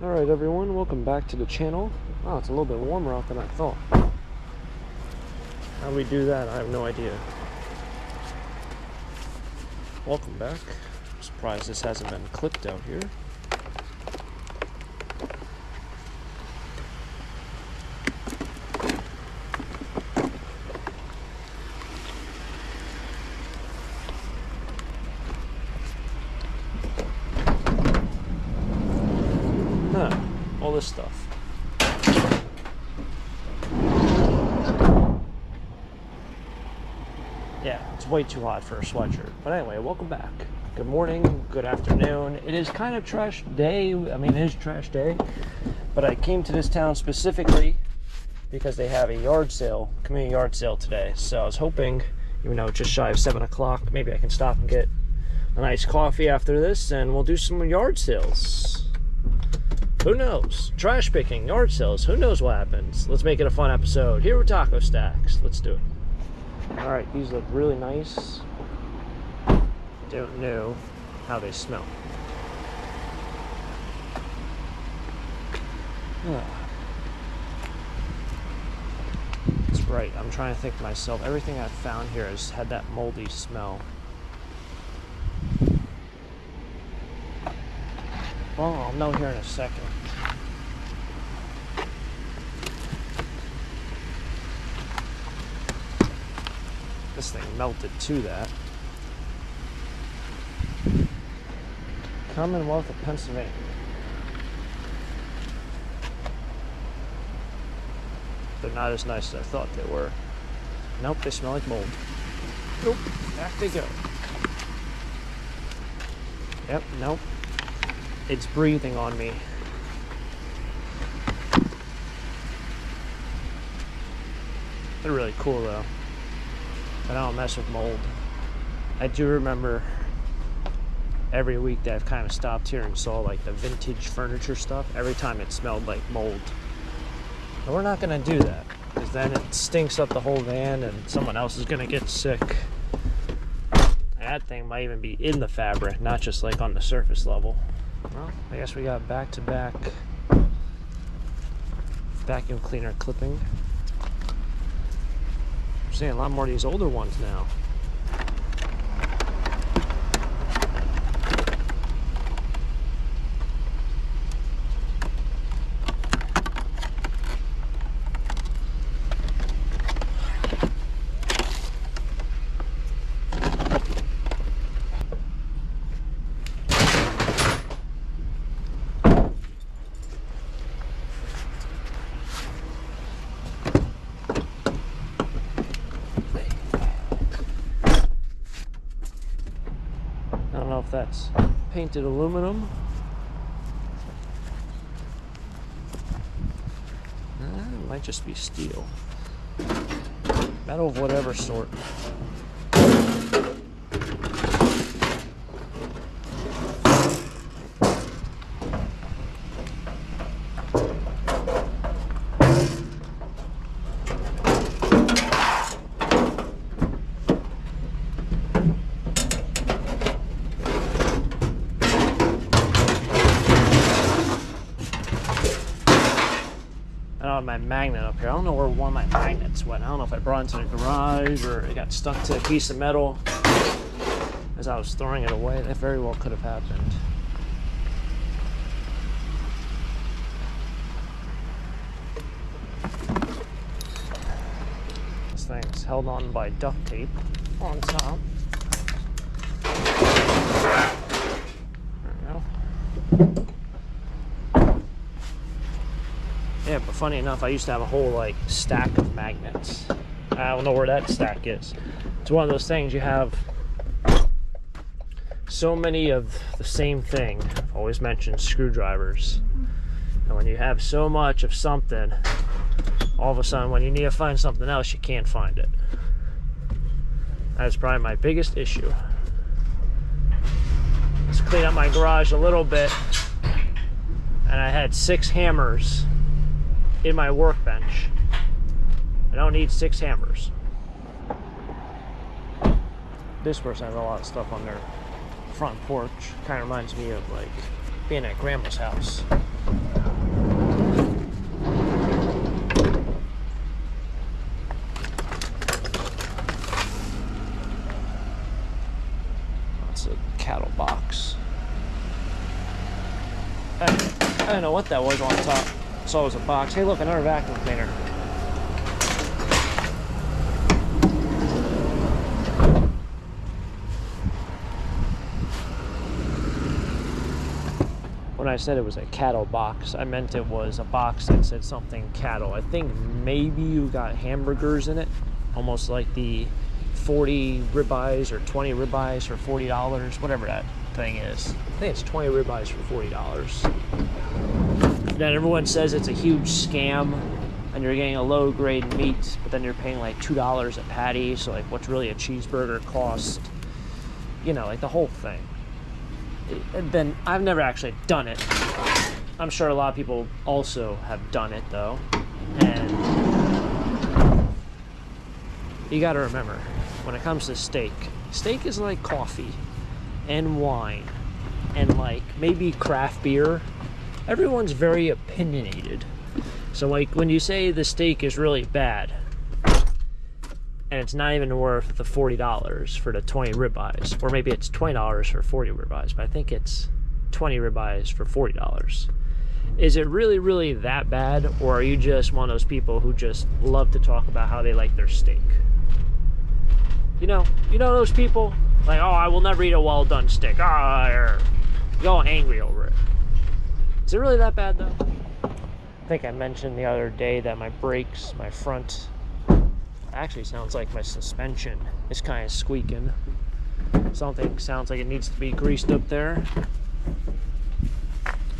Alright everyone, welcome back to the channel. Wow, it's a little bit warmer out than I thought. How do we do that? I have no idea. Welcome back. I'm surprised this hasn't been clipped out here. All this stuff. Yeah, it's way too hot for a sweatshirt. But anyway, welcome back. Good morning, good afternoon. It is kind of trash day. I mean, it is trash day. But I came to this town specifically because they have a yard sale, community yard sale today. So I was hoping, even though it's just shy of 7 o'clock, maybe I can stop and get a nice coffee after this and we'll do some yard sales. Who knows? Trash picking, yard sales, who knows what happens? Let's make it a fun episode. Here with Taco Stacks. Let's do it. Alright, these look really nice. Don't know how they smell. That's right, I'm trying to think to myself, everything I've found here has had that moldy smell. Well, I'll know here in a second. This thing melted to that. Commonwealth of Pennsylvania. They're not as nice as I thought they were. Nope, they smell like mold. Nope, back they go. Yep, nope. It's breathing on me. They're really cool though. But I don't mess with mold. I do remember every week that I've kind of stopped here and saw like the vintage furniture stuff. Every time it smelled like mold. But we're not gonna do that, because then it stinks up the whole van and someone else is gonna get sick. That thing might even be in the fabric, not just like on the surface level. Well, I guess we got back-to-back vacuum cleaner clipping. I'm seeing a lot more of these older ones now. I don't know if that's painted aluminum. It might just be steel. Metal of whatever sort. My magnet up here. I don't know where one of my magnets went. I don't know if I brought it into the garage or it got stuck to a piece of metal as I was throwing it away. That very well could have happened. This thing's held on by duct tape on top. There we go. Yeah, but funny enough, I used to have a whole like stack of magnets. I don't know where that stack is. It's one of those things you have so many of the same thing. I've always mentioned screwdrivers. And when you have so much of something, all of a sudden when you need to find something else, you can't find it. That's probably my biggest issue. Let's clean up my garage a little bit. And I had 6 hammers in my workbench. I don't need 6 hammers. This person has a lot of stuff on their front porch. Kind of reminds me of like being at grandma's house. I don't know what that was on top. Saw it was a box. Hey, look, another vacuum cleaner. When I said it was a cattle box, I meant it was a box that said something cattle. I think maybe you got hamburgers in it, almost like the 40 ribeyes or 20 ribeyes for $40, whatever that thing is. I think it's 20 ribeyes for $40. Then everyone says it's a huge scam and you're getting a low grade meat, but then you're paying like $2 a patty, so like what's really a cheeseburger cost? You know, like the whole thing. And then I've never actually done it. I'm sure a lot of people also have done it though. And you gotta remember, when it comes to steak, steak is like coffee and wine and like maybe craft beer. Everyone's very opinionated. So like when you say the steak is really bad and it's not even worth the $40 for the 20 ribeyes, or maybe it's $20 for 40 ribeyes, but I think it's 20 ribeyes for $40. Is it really, really that bad, or are you just one of those people who just love to talk about how they like their steak? You know those people? Like, oh, I will never eat a well-done steak. You're all angry over it. Is it really that bad, though? I think I mentioned the other day that my brakes, my front, actually sounds like my suspension is kind of squeaking. Something sounds like it needs to be greased up there.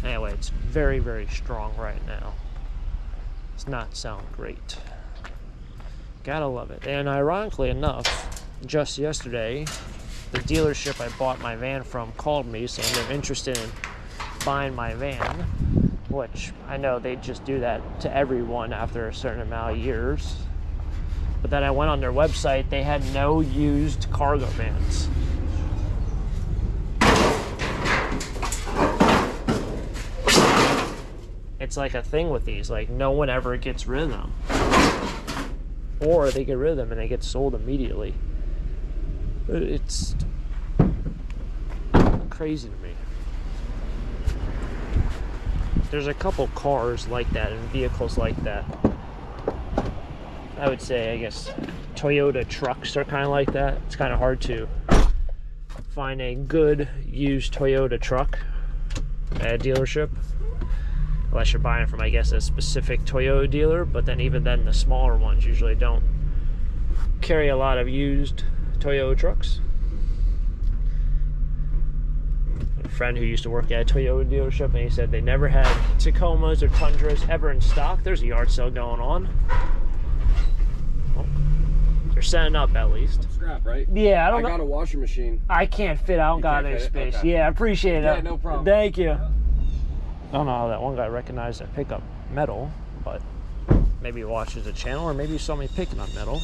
Anyway, it's very, very strong right now. It's not sound great. Gotta love it. And ironically enough, just yesterday, the dealership I bought my van from called me saying they're interested in buying my van, which I know they just do that to everyone after a certain amount of years. But then I went on their website, they had no used cargo vans. It's like a thing with these, like no one ever gets rid of them. Or they get rid of them and they get sold immediately. It's crazy to me. There's a couple cars like that and vehicles like that. I would say, I guess, Toyota trucks are kind of like that. It's kind of hard to find a good used Toyota truck at a dealership. Unless you're buying from, I guess, a specific Toyota dealer. But then even then, the smaller ones usually don't carry a lot of used Toyota trucks. A friend who used to work at a Toyota dealership, and he said they never had Tacomas or Tundras ever in stock. There's a yard sale going on. They're setting up at least. Scrap, right? Yeah, I got a washing machine. I can't fit. I don't got any space. Okay. Yeah, I appreciate it. Yeah, no problem. Thank you. I don't know how that one guy recognized I pick up metal, but maybe he watches the channel, or maybe he saw me picking up metal.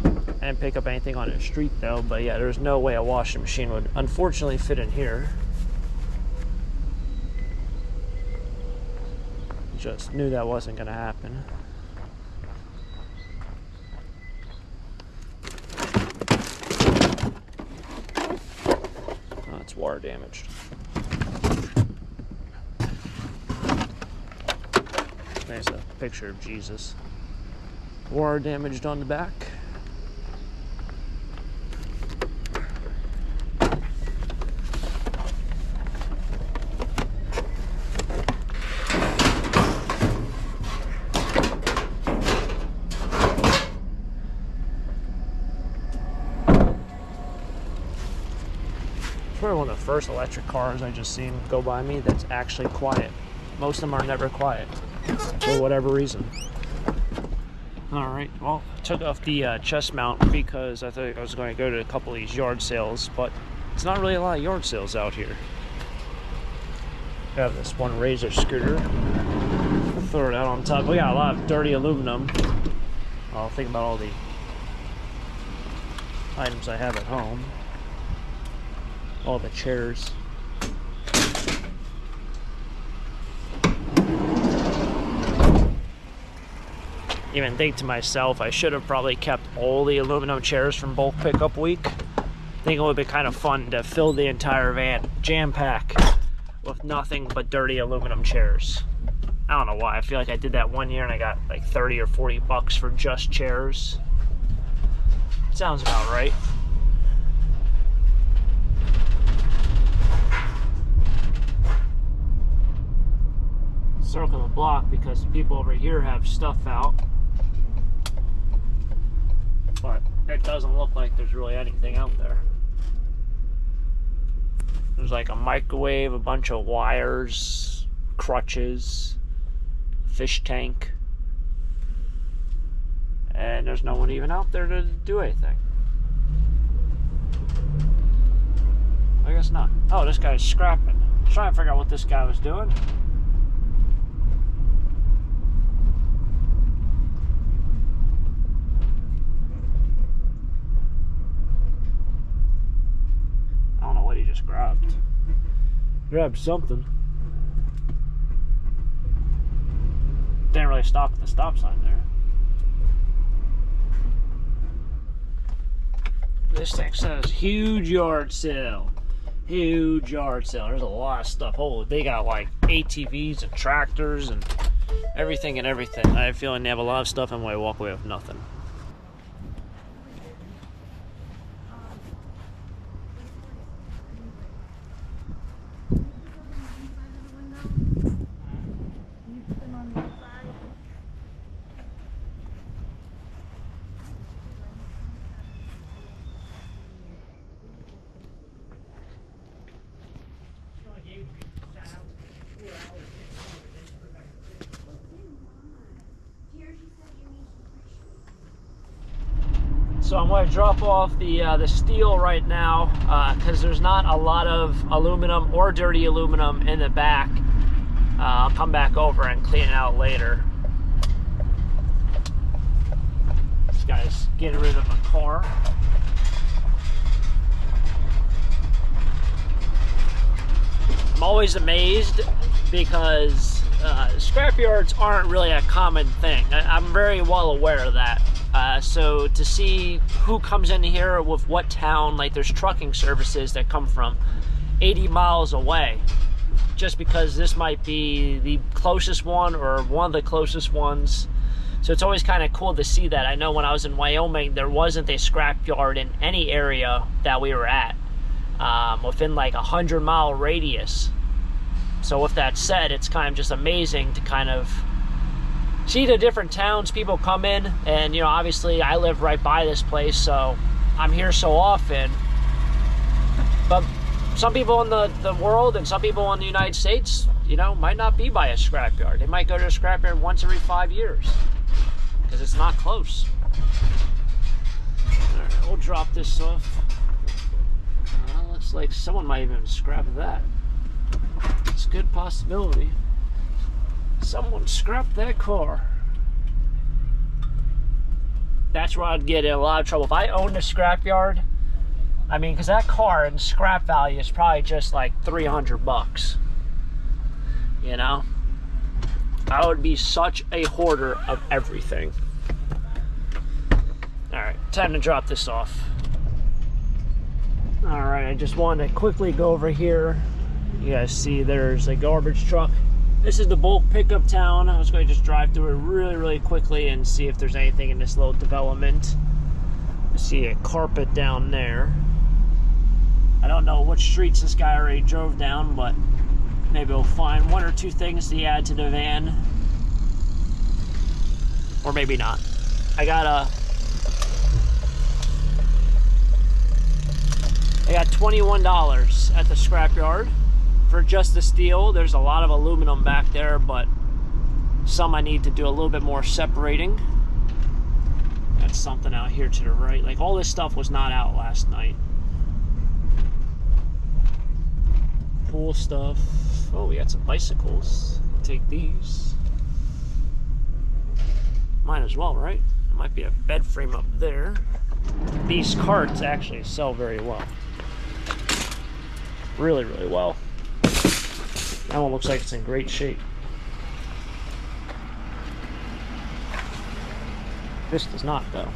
I didn't pick up anything on the street though, but yeah, there's no way a washing machine would unfortunately fit in here. Just knew that wasn't going to happen. Oh, it's water damaged. There's a picture of Jesus. Water damaged on the back. Probably one of the first electric cars I just seen go by me that's actually quiet. Most of them are never quiet for whatever reason. Alright, well, I took off the chest mount because I thought I was going to go to a couple of these yard sales, but it's not really a lot of yard sales out here. I have this one Razor scooter. Throw it out on top. We got a lot of dirty aluminum. I'll think about all the items I have at home. All the chairs. Even think to myself, I should have probably kept all the aluminum chairs from bulk pickup week. I think it would be kind of fun to fill the entire van, jam pack with nothing but dirty aluminum chairs. I don't know why. I feel like I did that one year and I got like 30 or 40 bucks for just chairs. Sounds about right. Circle the block because people over here have stuff out. But it doesn't look like there's really anything out there. There's like a microwave, a bunch of wires, crutches, fish tank, and there's no one even out there to do anything. I guess not. Oh, this guy's scrapping. I'm trying to figure out what this guy was doing. I don't know what he just grabbed. Grabbed something. Didn't really stop at the stop sign there. This thing says huge yard sale. Huge yard sale. There's a lot of stuff. Oh, they got like ATVs and tractors and everything and everything. I have a feeling they have a lot of stuff and I walk away with nothing. So I'm going to drop off the steel right now because there's not a lot of aluminum or dirty aluminum in the back. I'll come back over and clean it out later. This guy's getting rid of a car. I'm always amazed because scrapyards aren't really a common thing. I'm very well aware of that. So to see who comes in here with what town, like there's trucking services that come from 80 miles away, just because this might be the closest one or one of the closest ones. So it's always kind of cool to see that. I know when I was in Wyoming, there wasn't a scrapyard in any area that we were at, within like 100-mile radius. So with that said, it's kind of just amazing to kind of see the different towns people come in. And, you know, obviously I live right by this place, so I'm here so often. But some people in the world and some people in the United States, you know, might not be by a scrapyard. They might go to a scrapyard once every 5 years because it's not close. All right, we'll drop this off. Looks like someone might even scrap that. It's a good possibility. Someone scrapped that car. That's where I'd get in a lot of trouble. If I owned a scrapyard, I mean, because that car in scrap value is probably just like 300 bucks. You know? I would be such a hoarder of everything. Alright, time to drop this off. Alright, I just wanted to quickly go over here. You guys see there's a garbage truck. This is the bulk pickup town. I was going to just drive through it really quickly and see if there's anything in this little development. I see a carpet down there. I don't know which streets this guy already drove down, but maybe we'll find one or two things to add to the van. Or maybe not. I got $21 at the scrapyard for just the steel. There's a lot of aluminum back there, but some I need to do a little bit more separating. Got something out here to the right. Like, all this stuff was not out last night. Pool stuff. Oh, we got some bicycles. Take these. Might as well, right? There might be a bed frame up there. These carts actually sell very well. Really well. That one looks like it's in great shape. This does not, though.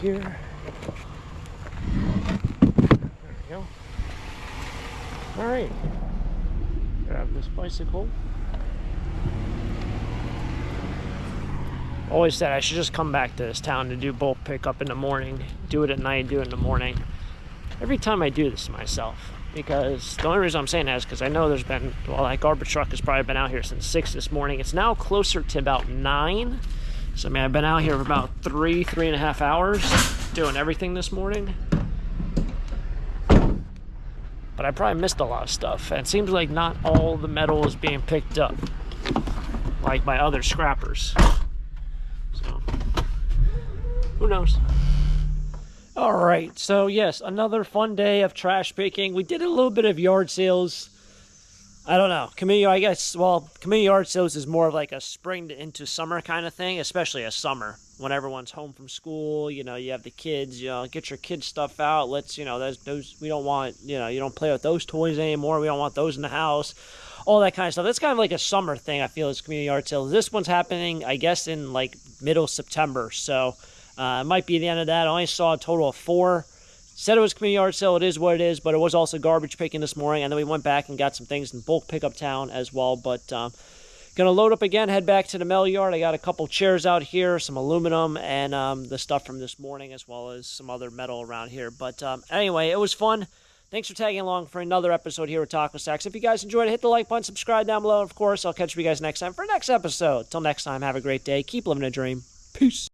here. There we go. All right. Grab this bicycle. Always said I should just come back to this town to do bulk pickup in the morning. Do it at night, do it in the morning. Every time I do this to myself. Because the only reason I'm saying that is because I know there's been, well, that garbage truck has probably been out here since 6 this morning. It's now closer to about 9. So, I mean, I've been out here for about 3.5 hours doing everything this morning. But I probably missed a lot of stuff. And it seems like not all the metal is being picked up, like by other scrappers. So, who knows? All right, so yes, another fun day of trash picking. We did a little bit of yard sales. I don't know, community yard sales is more of like a spring into summer kind of thing, especially a summer when everyone's home from school. You know, you have the kids. You know, get your kids' stuff out. Let's, you know, those we don't want. You know, you don't play with those toys anymore. We don't want those in the house. All that kind of stuff. That's kind of like a summer thing. I feel is community yard sales. This one's happening, I guess, in like middle September. So. It might be the end of that. I only saw a total of 4. Said it was community yard sale. It is what it is, but it was also garbage picking this morning. And then we went back and got some things in bulk pickup town as well. But gonna load up again, head back to the mail yard. I got a couple chairs out here, some aluminum, and the stuff from this morning, as well as some other metal around here. But anyway, it was fun. Thanks for tagging along for another episode here with Taco Stacks. If you guys enjoyed it, hit the like button, subscribe down below. And of course, I'll catch you guys next time for the next episode. Till next time, have a great day. Keep living a dream. Peace.